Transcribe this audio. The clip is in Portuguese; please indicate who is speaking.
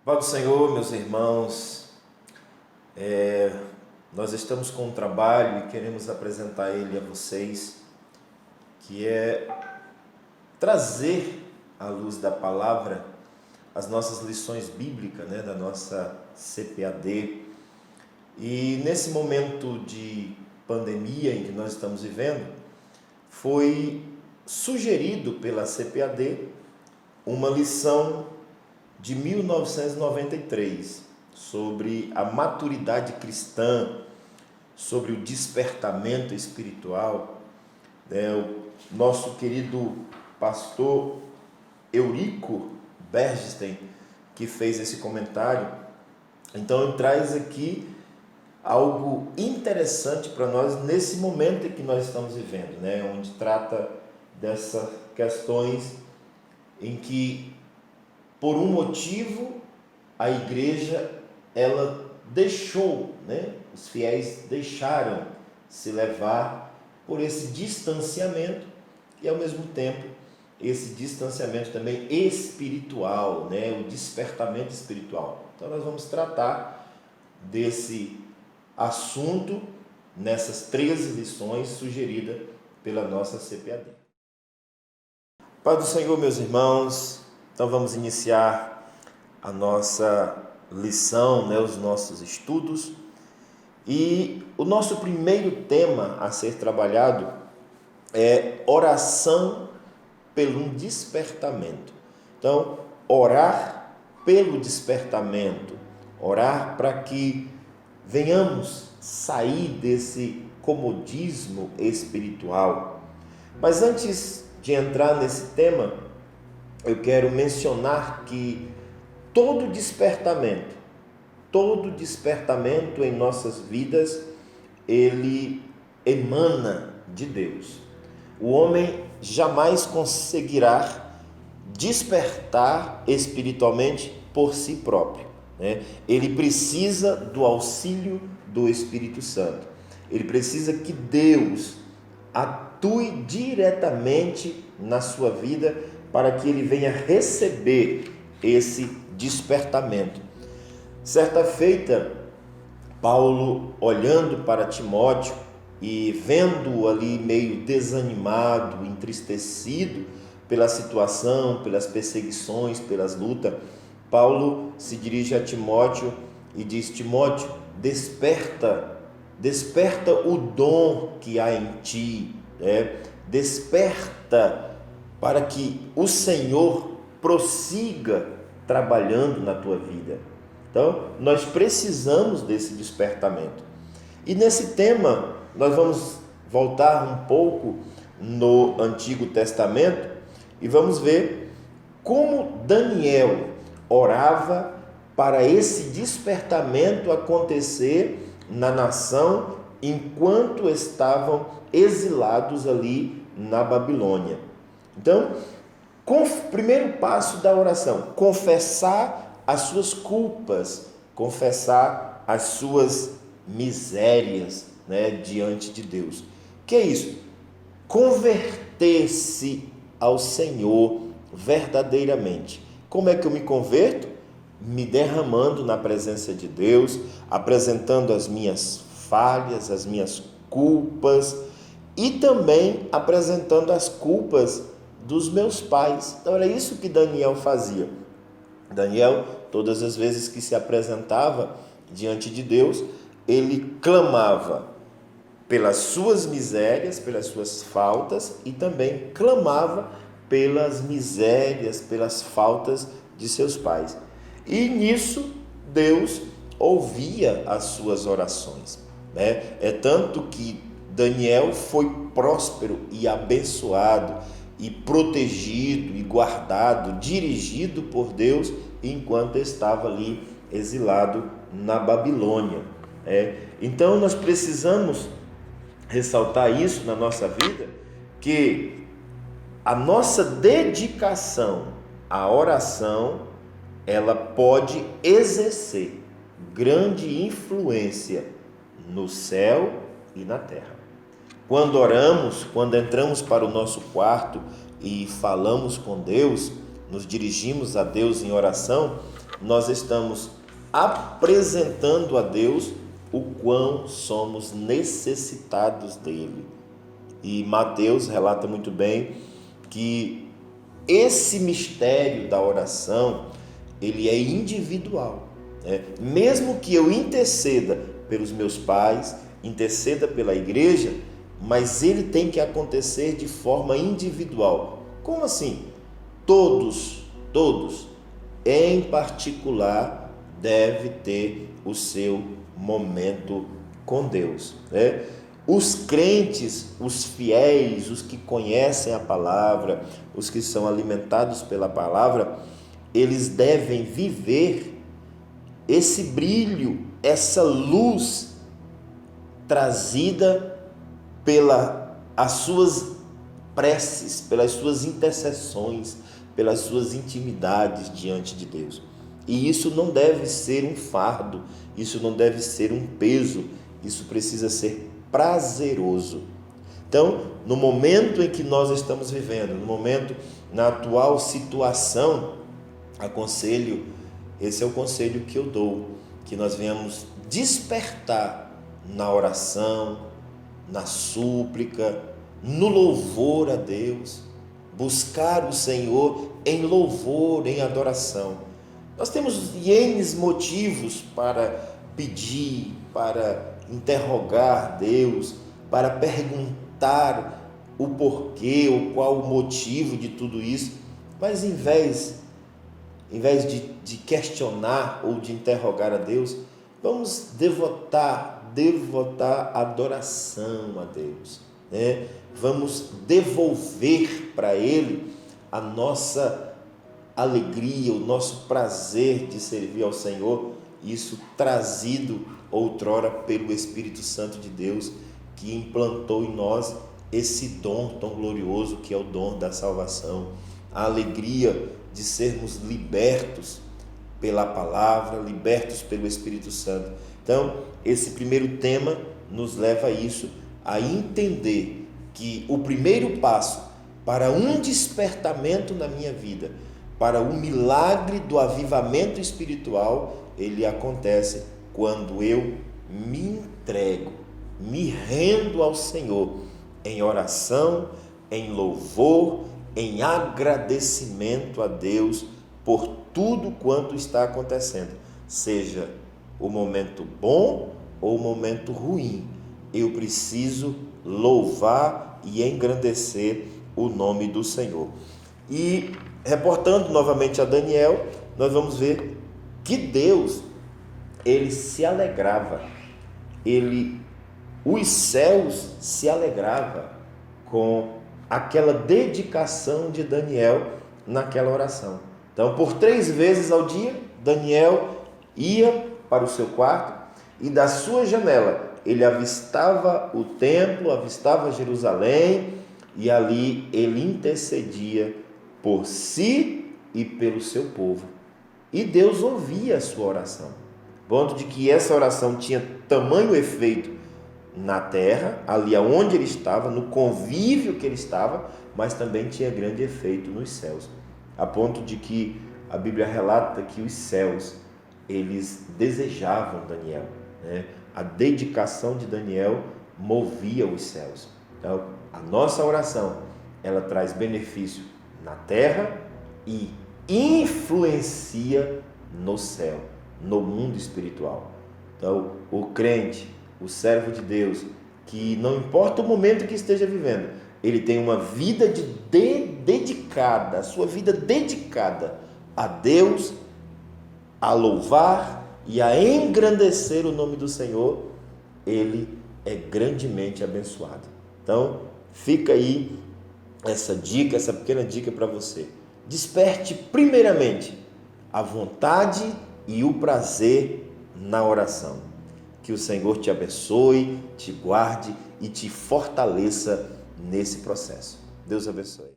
Speaker 1: Paz do Senhor, meus irmãos, nós estamos com um trabalho e queremos apresentar ele a vocês, que é trazer à luz da palavra as nossas lições bíblicas, da nossa CPAD. E nesse momento de pandemia em que nós estamos vivendo, foi sugerido pela CPAD uma lição de 1993 sobre a maturidade cristã, sobre o despertamento espiritual. O nosso querido pastor Eurico Bergstein, que fez esse comentário, então ele traz aqui algo interessante para nós nesse momento em que nós estamos vivendo, onde trata dessas questões em que, por um motivo, a igreja ela deixou, os fiéis deixaram se levar por esse distanciamento e, ao mesmo tempo, esse distanciamento também espiritual, o despertamento espiritual. Então nós vamos tratar desse assunto nessas 13 lições sugeridas pela nossa CPAD. Paz do Senhor, meus irmãos. Então vamos iniciar a nossa lição, os nossos estudos. E o nosso primeiro tema a ser trabalhado é oração pelo despertamento. Então, orar pelo despertamento, orar para que venhamos sair desse comodismo espiritual. Mas antes de entrar nesse tema, eu quero mencionar que todo despertamento em nossas vidas, ele emana de Deus. O homem jamais conseguirá despertar espiritualmente por si próprio, Ele precisa do auxílio do Espírito Santo. Ele precisa que Deus atue diretamente na sua vida para que ele venha receber esse despertamento. Certa feita, Paulo, olhando para Timóteo e vendo-o ali meio desanimado, entristecido pela situação, pelas perseguições, pelas lutas, Paulo se dirige a Timóteo e diz: Timóteo, desperta o dom que há em ti, desperta para que o Senhor prossiga trabalhando na tua vida. Então, nós precisamos desse despertamento. E nesse tema, nós vamos voltar um pouco no Antigo Testamento e vamos ver como Daniel orava para esse despertamento acontecer na nação enquanto estavam exilados ali na Babilônia. Então, primeiro passo da oração: confessar as suas culpas, confessar as suas misérias, diante de Deus. Que é isso? Converter-se ao Senhor verdadeiramente. Como é que eu me converto? Me derramando na presença de Deus, apresentando as minhas falhas, as minhas culpas e também apresentando as culpas dos meus pais. Então era isso que Daniel fazia. Daniel, todas as vezes que se apresentava diante de Deus, ele clamava pelas suas misérias, pelas suas faltas e também clamava pelas misérias, pelas faltas de seus pais. E nisso Deus ouvia as suas orações, É tanto que Daniel foi próspero e abençoado e protegido e guardado, dirigido por Deus enquanto estava ali exilado na Babilônia. Então nós precisamos ressaltar isso na nossa vida, que a nossa dedicação à oração, ela pode exercer grande influência no céu e na terra. Quando oramos, quando entramos para o nosso quarto e falamos com Deus, nos dirigimos a Deus em oração, nós estamos apresentando a Deus o quão somos necessitados dele. E Mateus relata muito bem que esse mistério da oração, ele é individual, né? Mesmo que eu interceda pelos meus pais, interceda pela igreja, mas ele tem que acontecer de forma individual. Como assim? Todos, em particular, deve ter o seu momento com Deus, né? Os crentes, os fiéis, os que conhecem a palavra, os que são alimentados pela palavra, eles devem viver esse brilho, essa luz trazida pelas suas preces, pelas suas intercessões, pelas suas intimidades diante de Deus. E isso não deve ser um fardo, isso não deve ser um peso, isso precisa ser prazeroso. Então, no momento em que nós estamos vivendo, no momento, na atual situação, esse é o conselho que eu dou, que nós venhamos despertar na oração, na súplica, no louvor a Deus, buscar o Senhor em louvor, em adoração. Nós temos N motivos para pedir, para interrogar Deus, para perguntar o porquê, ou qual o motivo de tudo isso, mas em vez de questionar ou de interrogar a Deus, vamos devotar adoração a Deus, né? Vamos devolver para Ele a nossa alegria, o nosso prazer de servir ao Senhor, isso trazido outrora pelo Espírito Santo de Deus, que implantou em nós esse dom tão glorioso que é o dom da salvação, a alegria de sermos libertos pela palavra, libertos pelo Espírito Santo. Então, esse primeiro tema nos leva a isso, a entender que o primeiro passo para um despertamento na minha vida, para o milagre do avivamento espiritual, ele acontece quando eu me entrego, me rendo ao Senhor em oração, em louvor, em agradecimento a Deus por tudo quanto está acontecendo, seja o momento bom ou o momento ruim. Eu preciso louvar e engrandecer o nome do Senhor. E reportando novamente a Daniel, nós vamos ver que Deus, ele se alegrava, os céus se alegravam com aquela dedicação de Daniel naquela oração. Então, por 3 vezes ao dia, Daniel ia para o seu quarto e da sua janela ele avistava o templo, avistava Jerusalém, e ali ele intercedia por si e pelo seu povo. E Deus ouvia a sua oração, ponto de que essa oração tinha tamanho efeito na terra, ali onde ele estava, no convívio que ele estava, mas também tinha grande efeito nos céus, a ponto de que a Bíblia relata que os céus, eles desejavam Daniel, né? A dedicação de Daniel movia os céus. Então, a nossa oração, ela traz benefício na terra e influencia no céu, no mundo espiritual. Então, o crente, o servo de Deus, que não importa o momento que esteja vivendo, ele tem uma vida dedicada, a sua vida dedicada a Deus, a louvar e a engrandecer o nome do Senhor, ele é grandemente abençoado. Então, fica aí essa dica, essa pequena dica para você. Desperte primeiramente a vontade e o prazer na oração. Que o Senhor te abençoe, te guarde e te fortaleça nesse processo. Deus abençoe.